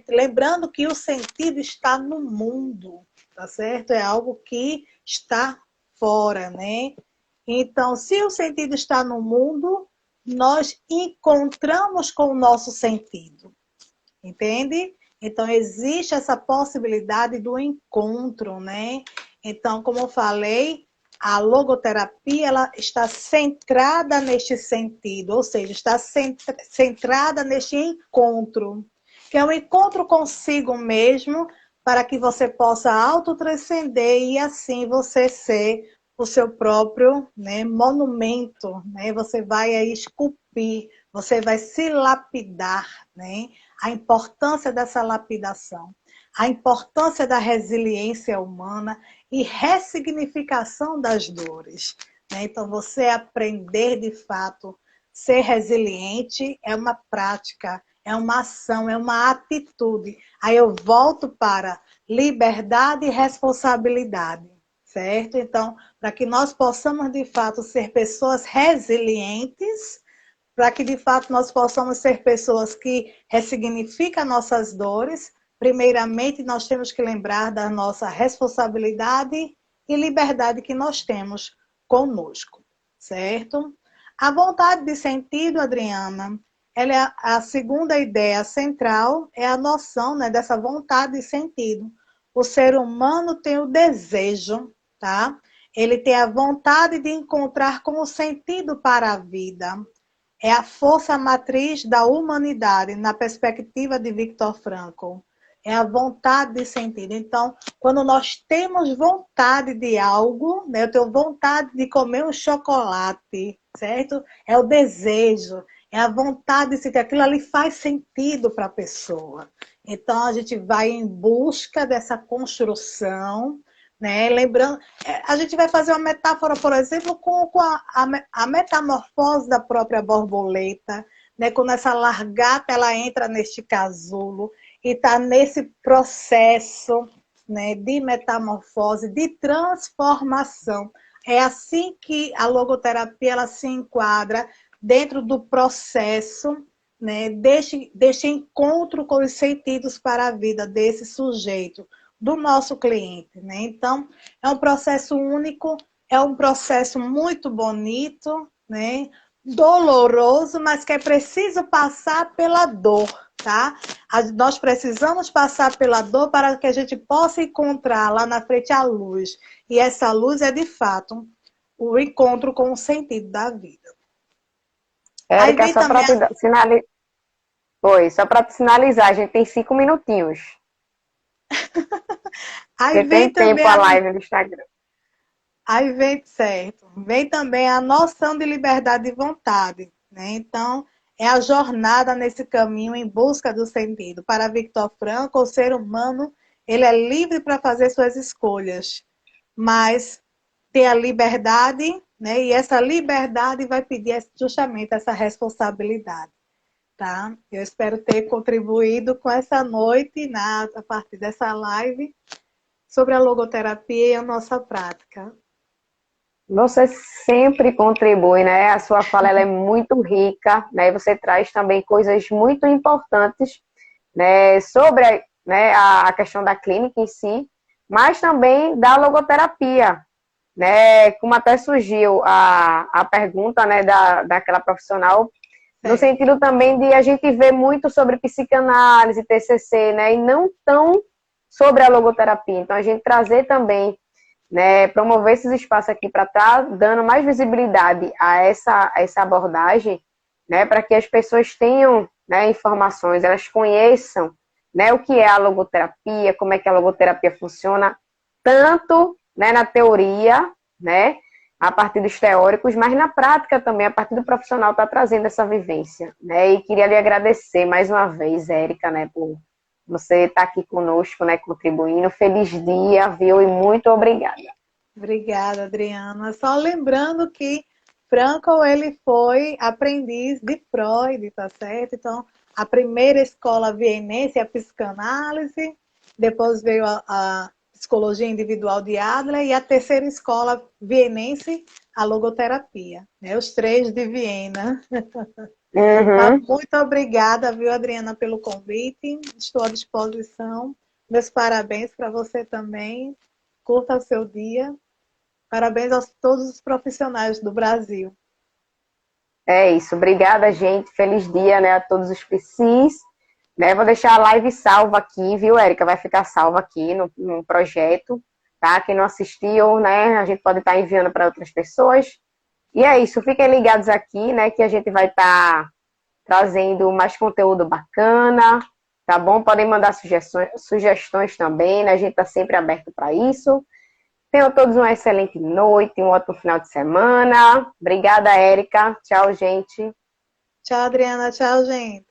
lembrando que o sentido está no mundo, tá certo? É algo que está fora, né? Então, se o sentido está no mundo, nós encontramos com o nosso sentido, entende? Então, existe essa possibilidade do encontro, né? Então, como eu falei, a logoterapia ela está centrada neste sentido, ou seja, está centrada neste encontro, que é o encontro consigo mesmo, para que você possa autotranscender e assim você ser o seu próprio, né, monumento, né? Você vai aí esculpir, você vai se lapidar, né? A importância dessa lapidação, a importância da resiliência humana e ressignificação das dores, né? Então, você aprender de fato ser resiliente é uma prática, é uma ação, é uma atitude. Aí eu volto para liberdade e responsabilidade, certo? Então, para que nós possamos, de fato, ser pessoas resilientes, para que, de fato, nós possamos ser pessoas que ressignificam nossas dores, primeiramente, nós temos que lembrar da nossa responsabilidade e liberdade que nós temos conosco, certo? A vontade de sentido, Adriana, ela é a segunda ideia central, é a noção, né, dessa vontade de sentido. O ser humano tem o desejo, tá? Ele tem a vontade de encontrar com o sentido para a vida. É a força matriz da humanidade, na perspectiva de Viktor Frankl. É a vontade de sentido. Então, quando nós temos vontade de algo, né, eu tenho vontade de comer um chocolate, certo? É o desejo, é a vontade de sentir. Aquilo ali faz sentido para a pessoa. Então, a gente vai em busca dessa construção, né? Lembrando, a gente vai fazer uma metáfora, por exemplo, com a metamorfose da própria borboleta, né? Quando essa largata ela entra neste casulo e está nesse processo, né, de metamorfose, de transformação. É assim que a logoterapia ela se enquadra dentro do processo, né, deste encontro com os sentidos para a vida desse sujeito, do nosso cliente, né? Então, é um processo único, é um processo muito bonito, né? Doloroso, mas que é preciso passar pela dor, tá? Nós precisamos passar pela dor para que a gente possa encontrar lá na frente a luz. E essa luz é, de fato, o encontro com o sentido da vida. Aí Érica, vem só para também... te sinalizar. Oi, só para te sinalizar, a gente tem 5 minutinhos. Aí Porque tem vem também tempo a live no Instagram. Aí vem, certo, vem também a noção de liberdade de vontade, né? Então, é a jornada nesse caminho em busca do sentido. Para Viktor Frankl, o ser humano, ele é livre para fazer suas escolhas, mas tem a liberdade, né? E essa liberdade vai pedir justamente essa responsabilidade, tá? Eu espero ter contribuído com essa noite, a partir dessa live, sobre a logoterapia e a nossa prática. Você sempre contribui, né? A sua fala ela é muito rica, né? Você traz também coisas muito importantes, né? Sobre, né, a questão da clínica em si, mas também da logoterapia, né? Como até surgiu a pergunta, né, daquela profissional, no Certo. sentido também de a gente ver muito sobre psicanálise, TCC, né? E não tão sobre a logoterapia. Então, a gente trazer também, né, promover esses espaços aqui para estar dando mais visibilidade a essa abordagem, né, para que as pessoas tenham, né, informações, elas conheçam, né, o que é a logoterapia, como é que a logoterapia funciona, tanto, né, na teoria, né, a partir dos teóricos, mas na prática também, a partir do profissional está trazendo essa vivência, né, e queria lhe agradecer mais uma vez, Érica, né, por você está aqui conosco, né, contribuindo. Feliz dia, viu? E muito obrigada. Obrigada, Adriana. Só lembrando que Frankl, ele foi aprendiz de Freud, tá certo? Então, a primeira escola vienense é a psicanálise, depois veio a psicologia individual de Adler e a terceira escola vienense, a logoterapia, né? Os três de Viena. Uhum. Muito obrigada, viu, Adriana, pelo convite. Estou à disposição. Meus parabéns para você também. Curta o seu dia. Parabéns a todos os profissionais do Brasil. É isso. Obrigada, gente. Feliz dia, né, a todos os PCs. Né? Vou deixar a live salva aqui, viu, Érica? Vai ficar salva aqui no projeto, tá? Quem não assistiu, né, a gente pode estar enviando para outras pessoas. E é isso. Fiquem ligados aqui, né, que a gente vai estar trazendo mais conteúdo bacana, tá bom? Podem mandar sugestões também, né? A gente está sempre aberto para isso. Tenham todos uma excelente noite, um ótimo final de semana. Obrigada, Érica. Tchau, gente. Tchau, Adriana. Tchau, gente.